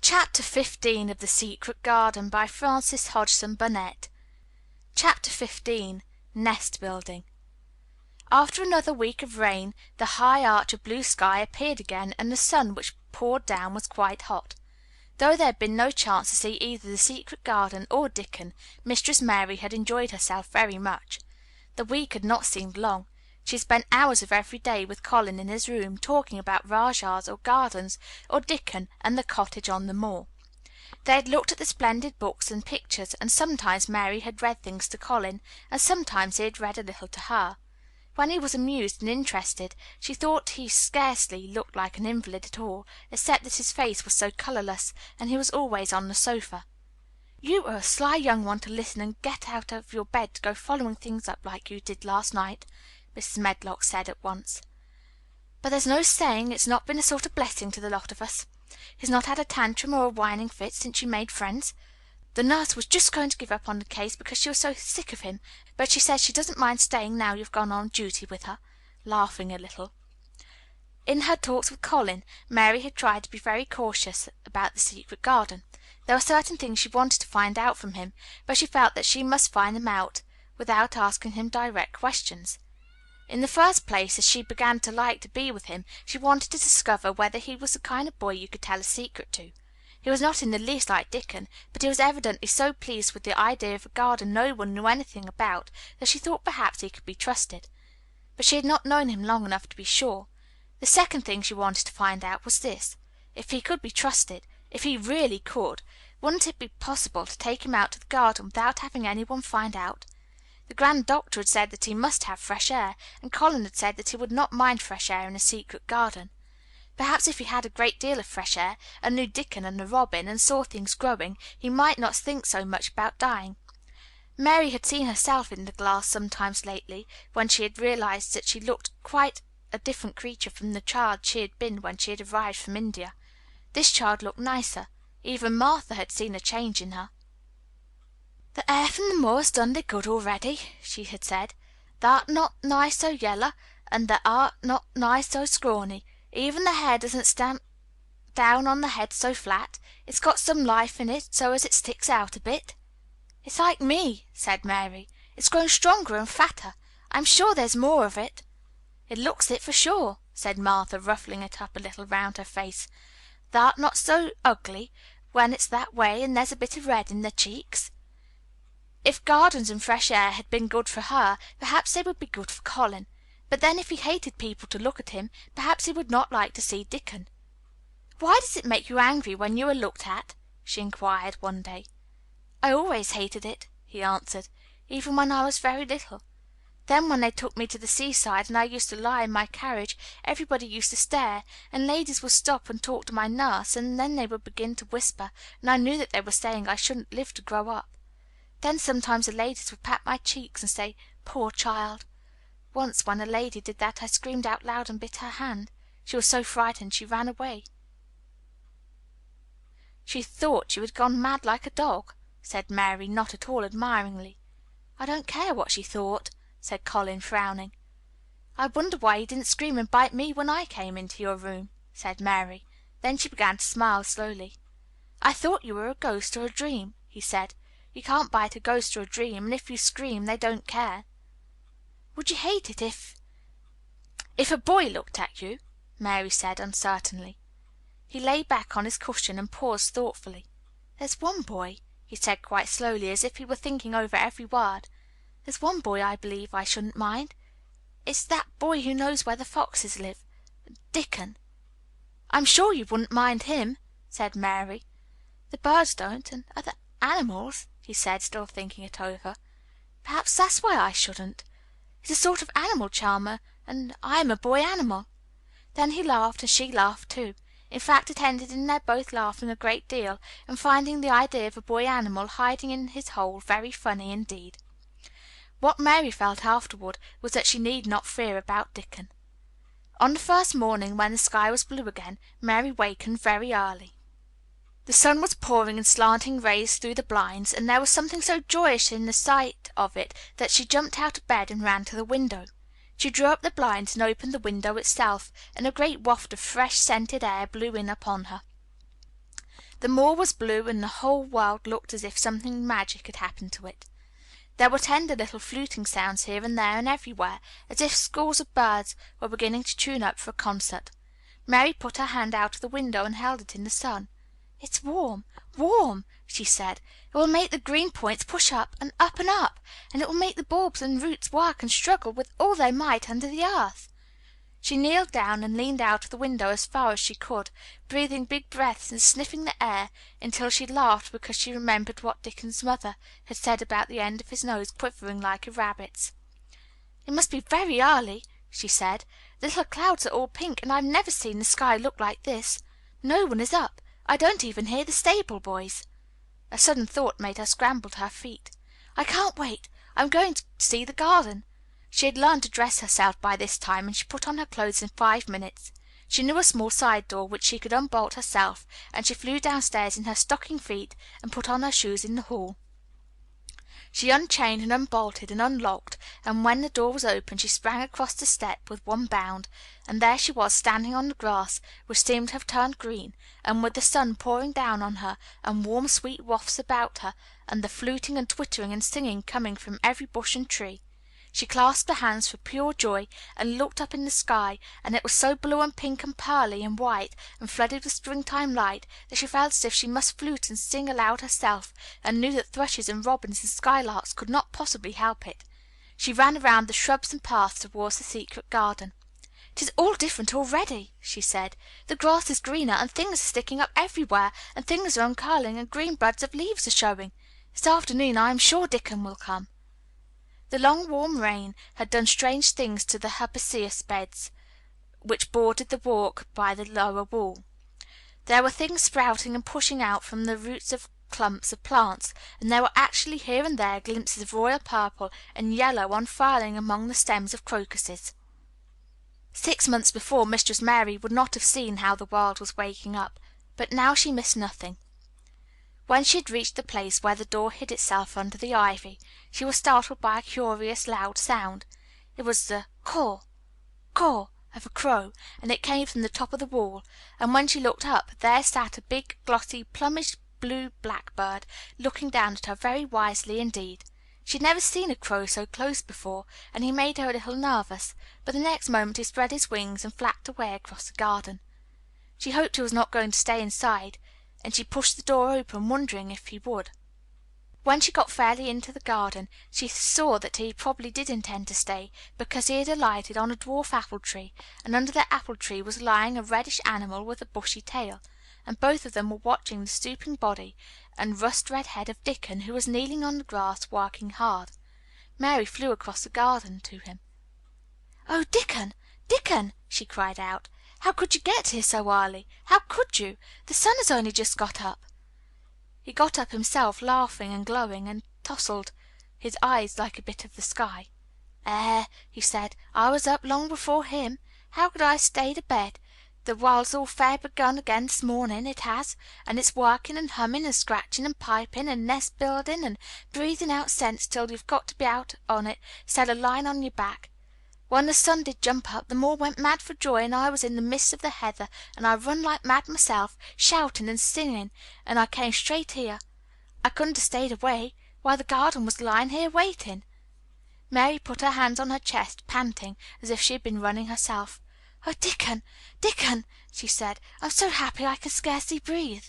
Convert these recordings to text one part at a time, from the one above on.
Chapter 15 of The Secret Garden by Frances Hodgson Burnett. Chapter 15 Nest Building. After another week of rain, the high arch of blue sky appeared again, and the sun which poured down was quite hot. Though there had been no chance to see either the secret garden or Dickon, Mistress Mary had enjoyed herself very much. The week had not seemed long. She had spent hours of every day with Colin in his room, talking about Rajahs or gardens, or Dickon and the cottage on the moor. They had looked at the splendid books and pictures, and sometimes Mary had read things to Colin, and sometimes he had read a little to her. When he was amused and interested, she thought he scarcely looked like an invalid at all, except that his face was so colourless, and he was always on the sofa. "You are a sly young one to listen and get out of your bed to go following things up like you did last night," Mrs. Medlock said at once. "But there's no saying it's not been a sort of blessing to the lot of us. He's not had a tantrum or a whining fit since you made friends. The nurse was just going to give up on the case because she was so sick of him, but she says she doesn't mind staying now you've gone on duty with her," laughing a little. In her talks with Colin, Mary had tried to be very cautious about the secret garden. There were certain things she wanted to find out from him, but she felt that she must find them out without asking him direct questions. In the first place, as she began to like to be with him, she wanted to discover whether he was the kind of boy you could tell a secret to. He was not in the least like Dickon, but he was evidently so pleased with the idea of a garden no one knew anything about that she thought perhaps he could be trusted. But she had not known him long enough to be sure. The second thing she wanted to find out was this: if he could be trusted, if he really could, wouldn't it be possible to take him out to the garden without having any one find out? The grand doctor had said that he must have fresh air, and Colin had said that he would not mind fresh air in a secret garden. Perhaps if he had a great deal of fresh air, and knew Dickon and the robin, and saw things growing, he might not think so much about dying. Mary had seen herself in the glass sometimes lately, when she had realized that she looked quite a different creature from the child she had been when she had arrived from India. This child looked nicer. Even Martha had seen a change in her. "The air from the moor has done thee good already," she had said. "Thou'rt not nigh so yeller, and thou art not nigh so scrawny. Even the hair doesn't stand down on the head so flat. It's got some life in it, so as it sticks out a bit." "It's like me," said Mary. "It's grown stronger and fatter. I'm sure there's more of it." "It looks it for sure," said Martha, ruffling it up a little round her face. "Thou'rt not so ugly when it's that way, and there's a bit of red in the cheeks." If gardens and fresh air had been good for her, perhaps they would be good for Colin. But then if he hated people to look at him, perhaps he would not like to see Dickon. "Why does it make you angry when you are looked at?" she inquired one day. "I always hated it," he answered, "even when I was very little. Then when they took me to the seaside and I used to lie in my carriage, everybody used to stare, and ladies would stop and talk to my nurse, and then they would begin to whisper, and I knew that they were saying I shouldn't live to grow up. Then sometimes the ladies would pat my cheeks and say, 'Poor child.' Once when a lady did that I screamed out loud and bit her hand. She was so frightened she ran away." "She thought you had gone mad like a dog," said Mary, not at all admiringly. "I don't care what she thought," said Colin, frowning. "I wonder why you didn't scream and bite me when I came into your room," said Mary. Then she began to smile slowly. "I thought you were a ghost or a dream," he said. "You can't bite a ghost or a dream, and if you scream they don't care." "Would you hate it if a boy looked at you?" Mary said uncertainly. He lay back on his cushion and paused thoughtfully. "There's one boy," he said quite slowly, as if he were thinking over every word. "There's one boy I believe I shouldn't mind. It's that boy who knows where the foxes live, Dickon." "I'm sure you wouldn't mind him," said Mary. "The birds don't, and other animals," he said, still thinking it over. "Perhaps that's why I shouldn't. He's a sort of animal charmer, and I am a boy animal." Then he laughed, and she laughed too. In fact, it ended in their both laughing a great deal, and finding the idea of a boy animal hiding in his hole very funny indeed. What Mary felt afterward was that she need not fear about Dickon. On the first morning, when the sky was blue again, Mary wakened very early. The sun was pouring in slanting rays through the blinds, and there was something so joyous in the sight of it that she jumped out of bed and ran to the window. She drew up the blinds and opened the window itself, and a great waft of fresh, scented air blew in upon her. The moor was blue, and the whole world looked as if something magic had happened to it. There were tender little fluting sounds here and there and everywhere, as if schools of birds were beginning to tune up for a concert. Mary put her hand out of the window and held it in the sun. "It's warm, warm," she said. "It will make the green points push up and up and up, and it will make the bulbs and roots work and struggle with all their might under the earth." She kneeled down and leaned out of the window as far as she could, breathing big breaths and sniffing the air until she laughed because she remembered what Dickon's mother had said about the end of his nose quivering like a rabbit's. "It must be very early," she said. "The little clouds are all pink, and I've never seen the sky look like this. No one is up. I don't even hear the stable boys." A sudden thought made her scramble to her feet. "I can't wait. I'm going to see the garden." She had learned to dress herself by this time, and she put on her clothes in 5 minutes. She knew a small side door which she could unbolt herself, and she flew downstairs in her stocking feet and put on her shoes in the hall. She unchained and unbolted and unlocked, and when the door was open she sprang across the step with one bound, and there she was standing on the grass, which seemed to have turned green, and with the sun pouring down on her, and warm sweet wafts about her, and the fluting and twittering and singing coming from every bush and tree. She clasped her hands for pure joy and looked up in the sky, and it was so blue and pink and pearly and white and flooded with springtime light that she felt as if she must flute and sing aloud herself, and knew that thrushes and robins and skylarks could not possibly help it. She ran around the shrubs and paths towards the secret garden. "It is all different already," she said. "The grass is greener, and things are sticking up everywhere, and things are uncurling, and green buds of leaves are showing. This afternoon I am sure Dickon will come." The long warm rain had done strange things to the herbaceous beds which bordered the walk by the lower wall. There were things sprouting and pushing out from the roots of clumps of plants, and there were actually here and there glimpses of royal purple and yellow unfurling among the stems of crocuses. 6 months before, Mistress Mary would not have seen how the world was waking up, but now she missed nothing. When she had reached the place where the door hid itself under the ivy, she was startled by a curious loud sound. It was the caw, caw of a crow, and it came from the top of the wall, and when she looked up, there sat a big, glossy, plumaged blue blackbird, looking down at her very wisely indeed. She had never seen a crow so close before, and he made her a little nervous, but the next moment he spread his wings and flapped away across the garden. She hoped he was not going to stay inside, and she pushed the door open, wondering if he would. When she got fairly into the garden, she saw that he probably did intend to stay, because he had alighted on a dwarf apple tree, and under the apple tree was lying a reddish animal with a bushy tail, and both of them were watching the stooping body and rust-red head of Dickon, who was kneeling on the grass working hard. Mary flew across the garden to him. "Oh, Dickon, Dickon!" she cried out. "How could you get here so early? How could you? The sun has only just got up." He got up himself, laughing and glowing, and tousled his eyes like a bit of the sky. He said, "I was up long before him. How could I stay to bed? The world's all fair begun again this morning, it has, and it's working and humming and scratching and piping and nest building and breathing out scents till you've got to be out on it, instead of lying on your back. When the sun did jump up, the moor went mad for joy, and I was in the midst of the heather, and I run like mad myself, shouting and singing, and I came straight here. I couldn't have stayed away. Why, the garden was lying here waiting." Mary put her hands on her chest, panting, as if she had been running herself. "Oh, Dickon, Dickon," she said, "I'm so happy I can scarcely breathe."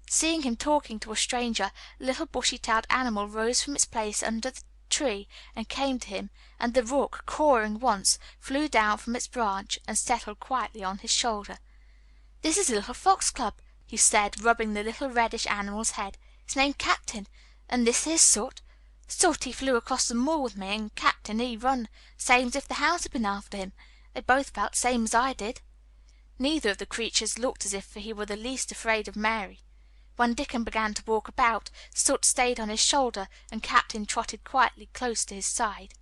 Seeing him talking to a stranger, the little bushy-tailed animal rose from its place under the tree and came to him, and the rook, cawing once, flew down from its branch and settled quietly on his shoulder. "This is a little foxglove," he said, rubbing the little reddish animal's head. "It's named Captain. And this here's Soot. Soot, he flew across the moor with me, and Captain, he run same as if the hounds had been after him. They both felt same as I did." Neither of the creatures looked as if he were the least afraid of Mary. When Dickon began to walk about, Soot stayed on his shoulder, and Captain trotted quietly close to his side.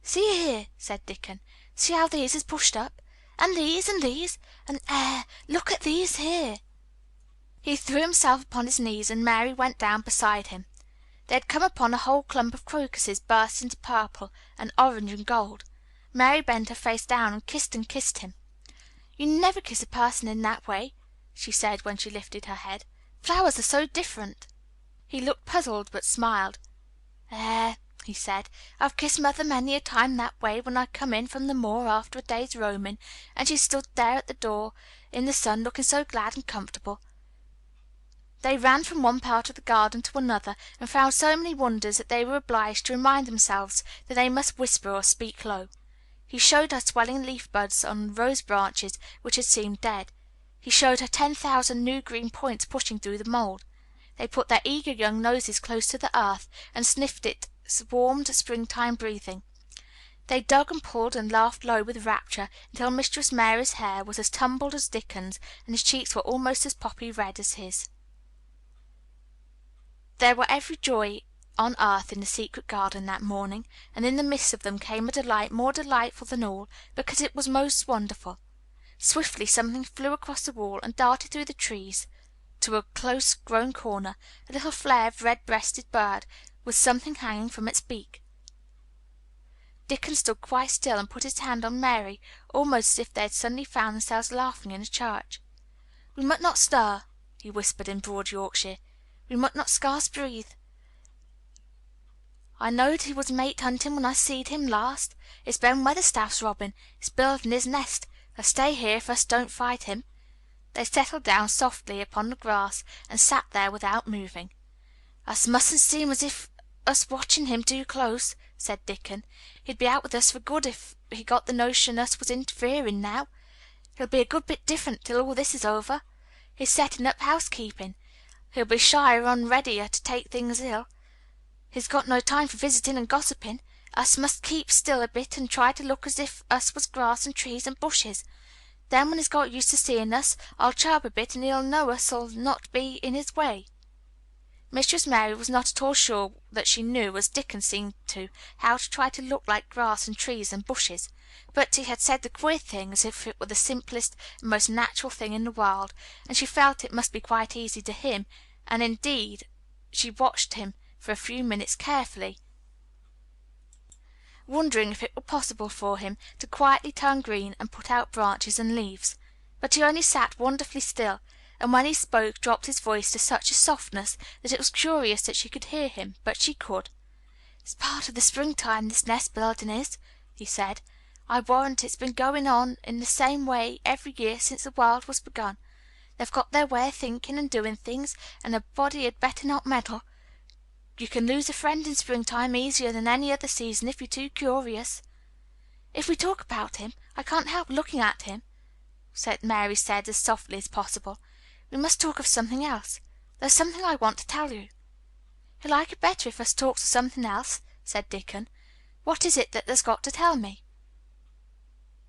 "See here," said Dickon. "See how these is pushed up? And these, and look at these here." He threw himself upon his knees, and Mary went down beside him. They had come upon a whole clump of crocuses burst into purple and orange and gold. Mary bent her face down and kissed him. "You never kiss a person in that way," she said when she lifted her head. "Flowers are so different." He looked puzzled but smiled. He said, "I've kissed mother many a time that way when I come in from the moor after a day's roaming, and she stood there at the door in the sun looking so glad and comfortable." They ran from one part of the garden to another, and found so many wonders that they were obliged to remind themselves that they must whisper or speak low. He showed her swelling leaf buds on rose branches which had seemed dead. He showed her 10,000 new green points pushing through the mold. They put their eager young noses close to the earth and sniffed its warmed springtime breathing. They dug and pulled and laughed low with rapture until Mistress Mary's hair was as tumbled as Dickon's and his cheeks were almost as poppy red as his. There were every joy on earth in the secret garden that morning, and in the midst of them came a delight more delightful than all, because it was most wonderful. Swiftly something flew across the wall and darted through the trees to a close-grown corner, a little flare of red-breasted bird with something hanging from its beak. Dickon stood quite still and put his hand on Mary, almost as if they had suddenly found themselves laughing in a church. "We must not stir," he whispered in broad Yorkshire. "We must not scarce breathe. I knowed he was mate hunting when I seed him last. It's Ben Weatherstaff's robin. He's building his nest. He'll stay here if us don't fight him." They settled down softly upon the grass and sat there without moving. "Us mustn't seem as if us watching him too close," said Dickon. "He'd be out with us for good if he got the notion us was interfering now. He'll be a good bit different till all this is over. He's setting up housekeeping. He'll be shyer and readier to take things ill. He's got no time for visiting and gossiping. Us must keep still a bit and try to look as if us was grass and trees and bushes. Then when he's got used to seeing us, I'll chirp a bit and he'll know us'll not be in his way." Mistress Mary was not at all sure that she knew, as Dickon seemed to, how to try to look like grass and trees and bushes, but he had said the queer thing as if it were the simplest and most natural thing in the world, and she felt it must be quite easy to him, and indeed she watched him for a few minutes carefully, wondering if it were possible for him to quietly turn green and put out branches and leaves. But he only sat wonderfully still, and when he spoke dropped his voice to such a softness that it was curious that she could hear him, but she could. "It's part of the springtime, this nest building is," he said. "I warrant it's been going on in the same way every year since the world was begun. They've got their way of thinking and doing things, and a body had better not meddle. You can lose a friend in springtime easier than any other season if you're too curious." "If we talk about him, I can't help looking at him," Mary said as softly as possible. "We must talk of something else. There's something I want to tell you." "He'll like it better if us talks of something else," said Dickon. "What is it that there's got to tell me?"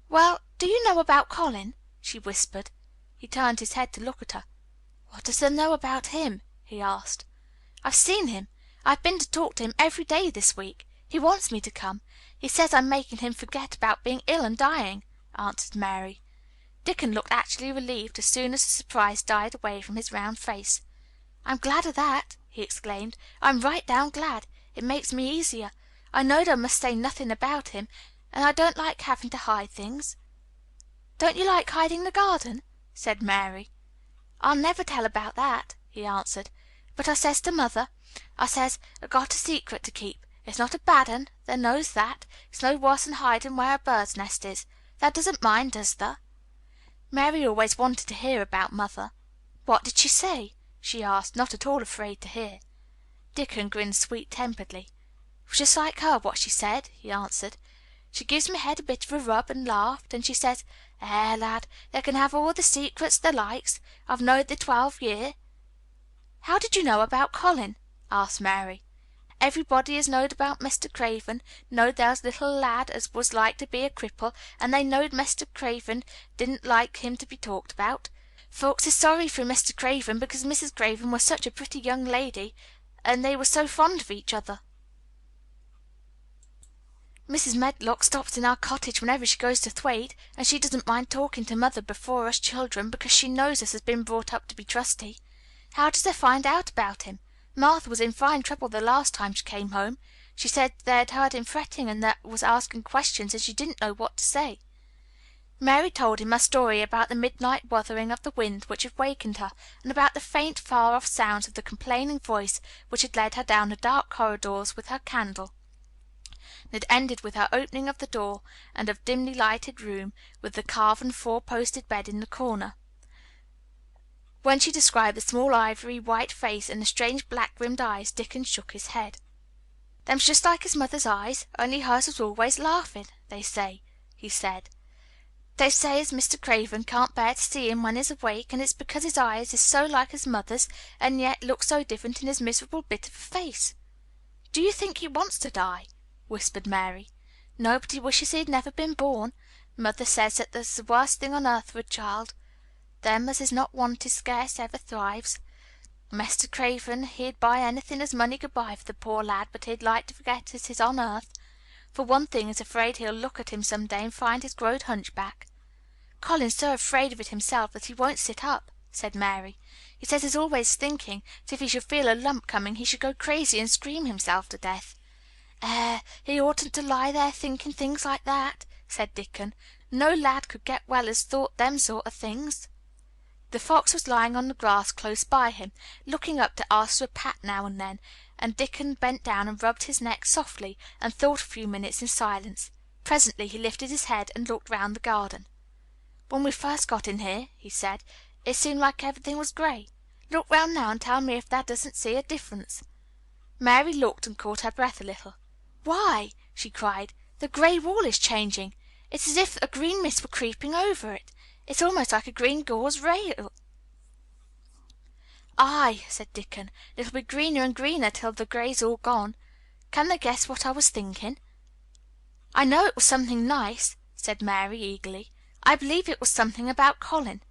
"Well, do you know about Colin?" she whispered. He turned his head to look at her. "What does there know about him?" he asked. "I've seen him. I've been to talk to him every day this week. He wants me to come. He says I'm making him forget about being ill and dying," answered Mary. Dickon looked actually relieved as soon as the surprise died away from his round face. "I'm glad of that," he exclaimed. "I'm right down glad. It makes me easier. I knowed I must say nothing about him, and I don't like having to hide things." "Don't you like hiding the garden?" said Mary. "I'll never tell about that," he answered. "But I says to mother, I says, I got a secret to keep. It's not a bad un, thou knows that. It's no worse than hiding where a bird's nest is. Thou doesn't mind, does thou?" Mary always wanted to hear about mother. "What did she say?" she asked, not at all afraid to hear. Dickon grinned sweet-temperedly. "It was just like her, what she said," he answered. "She gives my head a bit of a rub and laughed, and she says, 'Lad, they can have all the secrets they likes. I've knowed thee 12 year.'" "How did you know about Colin?" asked Mary. "Everybody as knowed about Mr. Craven knowed there was a little lad as was like to be a cripple, and they knowed Mr. Craven didn't like him to be talked about. Folks is sorry for Mr. Craven because Mrs. Craven was such a pretty young lady, and they were so fond of each other. Mrs. Medlock stops in our cottage whenever she goes to Thwaite, and she doesn't mind talking to mother before us children because she knows us has been brought up to be trusty. How does they find out about him? Martha was in fine trouble the last time she came home. She said they'd heard him fretting and that was asking questions and she didn't know what to say." Mary told him a story about the midnight wuthering of the wind which had wakened her, and about the faint, far-off sounds of the complaining voice which had led her down the dark corridors with her candle. And it ended with her opening of the door and of dimly lighted room, with the carven four-posted bed in the corner. When she described the small ivory white face and the strange black-rimmed eyes, Dickon shook his head. "Them's just like his mother's eyes, only hers was always laughing, they say," he said. "They say as Mr. Craven can't bear to see him when he's awake, and it's because his eyes is so like his mother's and yet look so different in his miserable bit of a face." "Do you think he wants to die?" whispered Mary. "No, but he wishes he had never been born. Mother says that that's the worst thing on earth for a child. Them as is not wanted scarce ever thrives. Mr. Craven, he'd buy anything as money could buy for the poor lad, but he'd like to forget as he's on earth. For one thing, he's afraid he'll look at him some day and find he's growed hunchback." "Colin's so afraid of it himself that he won't sit up," said Mary. "He says he's always thinking that if he should feel a lump coming he should go crazy and scream himself to death." He oughtn't to lie there thinking things like that," said Dickon. "No lad could get well as thought them sort of things." The fox was lying on the grass close by him, looking up to ask for a pat now and then, and Dickon bent down and rubbed his neck softly and thought a few minutes in silence. Presently he lifted his head and looked round the garden. "When we first got in here," he said, "it seemed like everything was gray. Look round now and tell me if thou doesn't see a difference." Mary looked and caught her breath a little. "Why," she cried, "the gray wall is changing. It's as if a green mist were creeping over it. It's almost like a green gauze veil." "Aye," said Dickon, "it'll be greener and greener till the gray's all gone. Can thou guess what I was thinking?" "I know it was something nice," said Mary eagerly. "I believe it was something about Colin.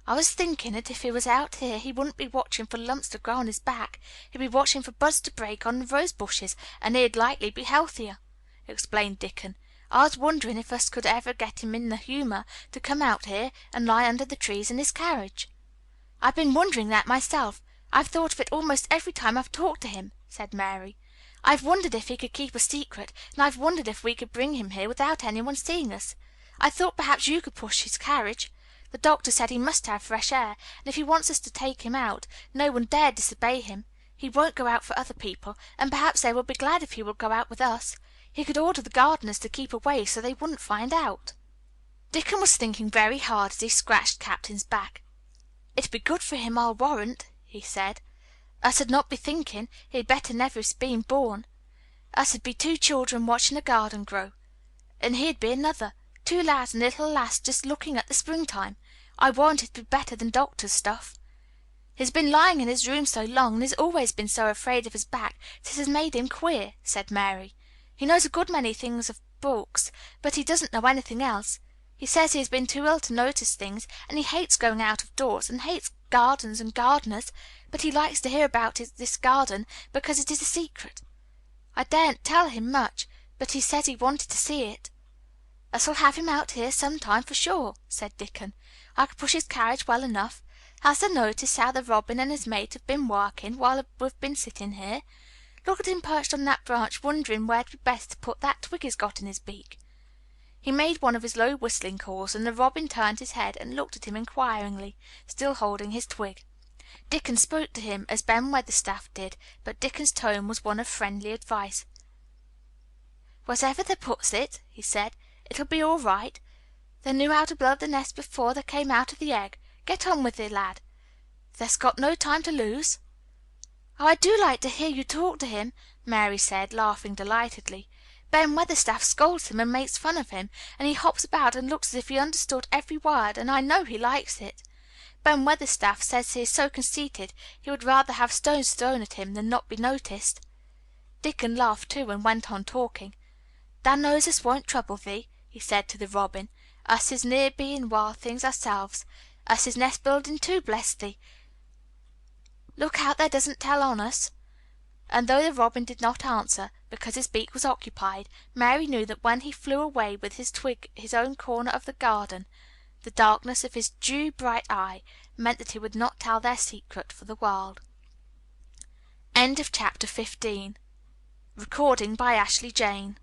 I was thinking that if he was out here he wouldn't be watching for lumps to grow on his back. He'd be watching for buds to break on the rose bushes, and he'd likely be healthier," explained Dickon. "I was wondering if us could ever get him in the humour to come out here and lie under the trees in his carriage." "I've been wondering that myself. I've thought of it almost every time I've talked to him," said Mary. "I've wondered if he could keep a secret, and I've wondered if we could bring him here without anyone seeing us. I thought perhaps you could push his carriage. The doctor said he must have fresh air, and if he wants us to take him out, no one dare disobey him. He won't go out for other people, and perhaps they will be glad if he will go out with us. He could order the gardeners to keep away so they wouldn't find out." Dickon was thinking very hard as he scratched Captain's back. "It'd be good for him, I'll warrant," he said. "Us'd not be thinking he'd better never have been born. Us'd be two children watching a garden grow, and he'd be another. Two lads and a little lass just looking at the springtime. I warrant it'd be better than doctor's stuff. He's been lying in his room so long, and he's always been so afraid of his back, that it has made him queer," said Mary. "He knows a good many things of books, but he doesn't know anything else. He says he has been too ill to notice things, and he hates going out of doors, and hates gardens and gardeners, but he likes to hear about this garden because it is a secret. I daren't tell him much, but he says he wanted to see it." "Us'll have him out here some time for sure," said Dickon. "I could push his carriage well enough. Has thou noticed how the robin and his mate have been working while we've been sitting here? Look at him perched on that branch wondering where'd be best to put that twig he's got in his beak." He made one of his low whistling calls, and the robin turned his head and looked at him inquiringly, still holding his twig. Dickon spoke to him as Ben Weatherstaff did, but Dickon's tone was one of friendly advice. "Wherever thou puts it," he said, "it'll be all right. They knew how to build the nest before they came out of the egg. Get on with it, lad. Thou'st got no time to lose." "Oh, I do like to hear you talk to him," Mary said, laughing delightedly. "Ben Weatherstaff scolds him and makes fun of him, and he hops about and looks as if he understood every word, and I know he likes it. Ben Weatherstaff says he is so conceited he would rather have stones thrown at him than not be noticed." Dickon laughed too, and went on talking. "Thou knows us won't trouble thee," he said to the robin. "Us is near being wild things ourselves. Us is nest building too, bless thee. Look out thou doesn't tell on us." And though the robin did not answer, because his beak was occupied, Mary knew that when he flew away with his twig his own corner of the garden, the darkness of his dew bright eye meant that he would not tell their secret for the world. Chapter 16. Recording by Ashleigh Jane.